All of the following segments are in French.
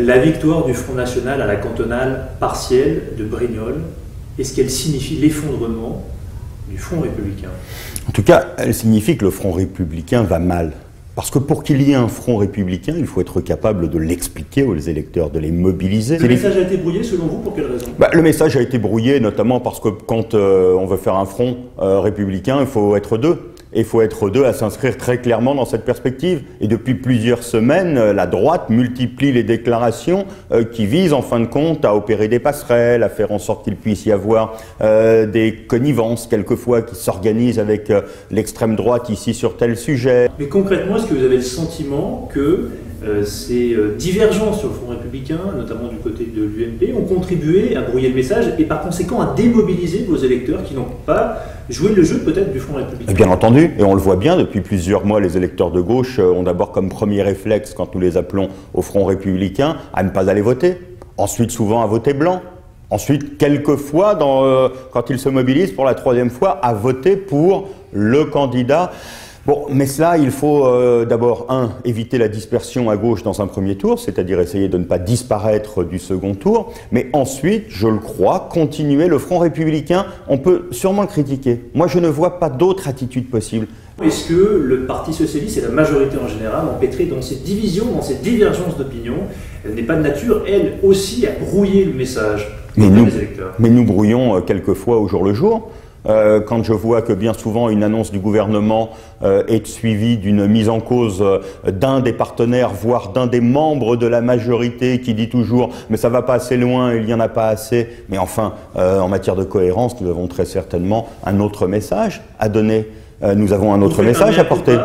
La victoire du Front National à la cantonale partielle de Brignoles, est-ce qu'elle signifie l'effondrement du Front républicain? En tout cas, elle signifie que le Front républicain va mal. Parce que pour qu'il y ait un Front républicain, il faut être capable de l'expliquer aux électeurs, de les mobiliser. Le message a été brouillé selon vous, pour quelle raison? Le message a été brouillé notamment parce que quand on veut faire un Front républicain, il faut être deux. Et il faut être deux à s'inscrire très clairement dans cette perspective. Et depuis plusieurs semaines, la droite multiplie les déclarations qui visent en fin de compte à opérer des passerelles, à faire en sorte qu'il puisse y avoir des connivences quelquefois qui s'organisent avec l'extrême droite ici sur tel sujet. Mais concrètement, est-ce que vous avez le sentiment que ces divergences sur le Front républicain, notamment du côté de l'UMP, ont contribué à brouiller le message et par conséquent à démobiliser vos électeurs qui n'ont pas joué le jeu peut-être du Front républicain? Bien entendu, et on le voit bien, depuis plusieurs mois, les électeurs de gauche ont d'abord comme premier réflexe, quand nous les appelons au Front républicain, à ne pas aller voter. Ensuite, souvent, à voter blanc. Ensuite, quelquefois, quand ils se mobilisent pour la troisième fois, à voter pour le candidat. Bon, mais cela, il faut d'abord, éviter la dispersion à gauche dans un premier tour, c'est-à-dire essayer de ne pas disparaître du second tour, mais ensuite, je le crois, continuer le Front républicain, on peut sûrement le critiquer. Moi, je ne vois pas d'autre attitude possible. Est-ce que le Parti socialiste et la majorité en général, empêtrée dans ces divisions, dans ces divergences d'opinion, elle n'est pas de nature, elle aussi, à brouiller le message des électeurs? Mais nous brouillons quelquefois au jour le jour. Quand je vois que bien souvent une annonce du gouvernement est suivie d'une mise en cause d'un des partenaires, voire d'un des membres de la majorité qui dit toujours « mais ça va pas assez loin, il n'y en a pas assez ». Mais enfin, en matière de cohérence, nous avons très certainement un autre message à donner. Nous avons un autre message à porter.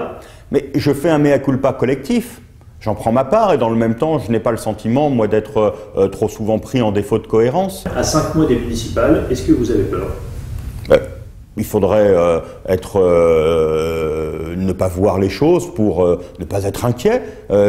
Mais je fais un mea culpa collectif. J'en prends ma part et dans le même temps, je n'ai pas le sentiment, moi, d'être trop souvent pris en défaut de cohérence. À 5 mois des municipales, est-ce que vous avez peur? Il faudrait ne pas voir les choses pour ne pas être inquiet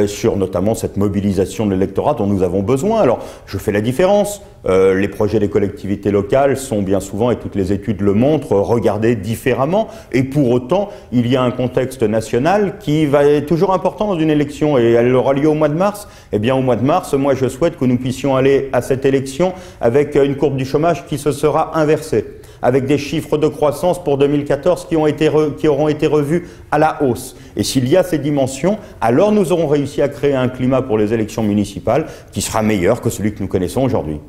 sur notamment cette mobilisation de l'électorat dont nous avons besoin. Alors, je fais la différence. Les projets des collectivités locales sont bien souvent, et toutes les études le montrent, regardés différemment. Et pour autant, il y a un contexte national qui va être toujours important dans une élection. Et elle aura lieu au mois de mars. Eh bien, au mois de mars, moi, je souhaite que nous puissions aller à cette élection avec une courbe du chômage qui se sera inversée, avec des chiffres de croissance pour 2014 qui auront été revus à la hausse. Et s'il y a ces dimensions, alors nous aurons réussi à créer un climat pour les élections municipales qui sera meilleur que celui que nous connaissons aujourd'hui.